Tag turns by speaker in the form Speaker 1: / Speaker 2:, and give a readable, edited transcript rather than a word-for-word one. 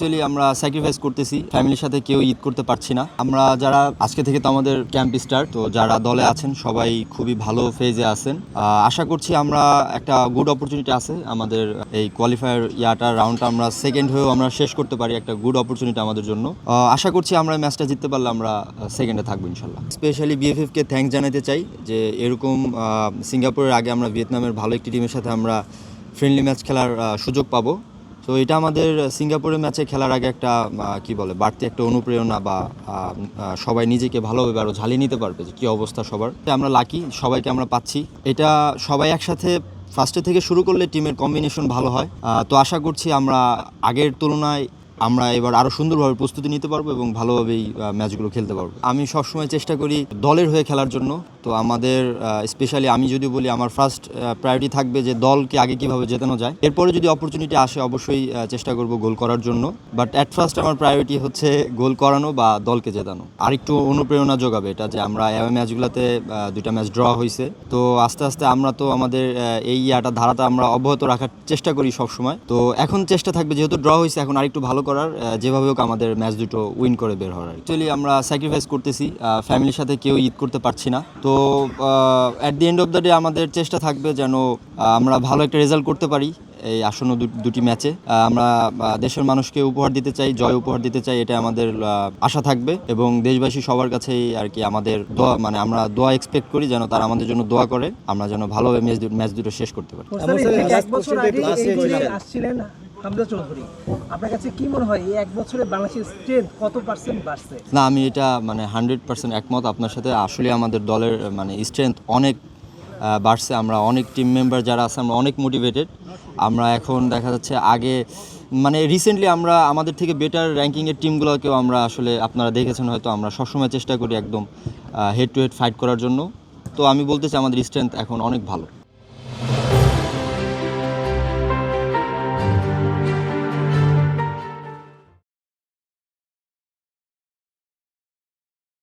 Speaker 1: Actually আমরা sacrifice করতেছি, ফ্যামিলির সাথে কেউ ঈদ করতে পারছি না। আমরা যারা আজকে থেকে তো আমাদের ক্যাম্প স্টার্ট, তো যারা দলে আছেন সবাই খুবই ভালো ফেজে আছেন। আশা করছি আমরা একটা গুড অপরচুনিটি আছে আমাদের এই কোয়ালিফায়ার রাউন্ডটা আমরা সেকেন্ড হয়েও আমরা শেষ করতে পারি, একটা গুড অপরচুনিটি আমাদের জন্য। আশা করছি আমরা ম্যাচটা জিততে পারলে আমরা সেকেন্ডে থাকবো ইনশাল্লাহ। স্পেশালি বিএফএফকে থ্যাঙ্কস জানাতে চাই যে এরকম সিঙ্গাপুরের আগে আমরা ভিয়েতনামের ভালো একটি টিমের সাথে আমরা ফ্রেন্ডলি ম্যাচ খেলার সুযোগ পাবো। তো এটা আমাদের সিঙ্গাপুরের ম্যাচে খেলার আগে একটা বাড়তি একটা অনুপ্রেরণা বা সবাই নিজেকে ভালোভাবে আরও ঝালিয়ে নিতে পারবে যে কী অবস্থা সবার। আমরা লাকি, সবাইকে আমরা পাচ্ছি। এটা সবাই একসাথে ফার্স্টে থেকে শুরু করলে টিমের কম্বিনেশন ভালো হয়। তো আশা করছি আমরা আগের তুলনায় আমরা এবার আরও সুন্দরভাবে প্রস্তুতি নিতে পারবো এবং ভালোভাবেই ম্যাচগুলো খেলতে পারবো। আমি সবসময় চেষ্টা করি দলের হয়ে খেলার জন্য। তো আমাদের স্পেশালি আমি যদি বলি, আমার ফার্স্ট প্রায়োরিটি থাকবে যে দলকে আগে কীভাবে জেতানো যায়। এরপরে যদি অপরচুনিটি আসে অবশ্যই চেষ্টা করব গোল করার জন্য, বাট অ্যাট ফার্স্ট আমার প্রায়োরিটি হচ্ছে গোল করানো বা দলকে জেতানো। আর একটু অনুপ্রেরণা যোগাবে এটা যে আমরা এই ম্যাচগুলোতে 2টা ম্যাচ ড্র হয়েছে। তো আস্তে আস্তে আমরা তো আমাদের এই ধারাটা আমরা অব্যাহত রাখার চেষ্টা করি সবসময়। তো এখন চেষ্টা থাকবে, যেহেতু ড্র হয়েছে, এখন আরেকটু ভালো করার, যেভাবে হোক আমাদের ম্যাচ দুটো উইন করে বের হওয়ার। অ্যাকচুয়ালি আমরা স্যাক্রিফাইস করতেছি, ফ্যামিলির সাথে কেউ ঈদ করতে পারছি না। তো at the end of the day আমাদের চেষ্টা থাকবে যেন আমরা ভালো একটা রেজাল্ট করতে পারি এই আসন্ন দুটি ম্যাচে। আমরা দেশের মানুষকে উপহার দিতে চাই, জয় উপহার দিতে চাই, এটা আমাদের আশা থাকবে। এবং দেশবাসী সবার কাছেই আর কি আমাদের দোয়া, আমরা দোয়া এক্সপেক্ট করি যেন তারা আমাদের জন্য দোয়া করে, আমরা যেন ভালোভাবে ম্যাচ দুটো শেষ করতে পারি।
Speaker 2: হামজা চৌধুরী, আপনার কাছে কি মনে হয় এই এক বছরে বাংলাদেশের স্ট্রেংথ কত পার্সেন্ট বাড়ছে?
Speaker 1: না, আমি এটা 100% একমত আপনার সাথে। আসলে আমাদের দলের স্ট্রেংথ অনেক বাড়ছে। আমরা অনেক টিম মেম্বার যারা আছে আমরা অনেক মোটিভেটেড। আমরা এখন দেখা যাচ্ছে আগে রিসেন্টলি আমরা আমাদের থেকে বেটার র্যাঙ্কিংয়ের টিমগুলোকেও আমরা আসলে আপনারা দেখেছেন হয়তো, আমরা সবসময় চেষ্টা করি একদম হেড টু হেড ফাইট করার জন্য। তো আমি বলতে চাই আমাদের স্ট্রেংথ এখন অনেক ভালো।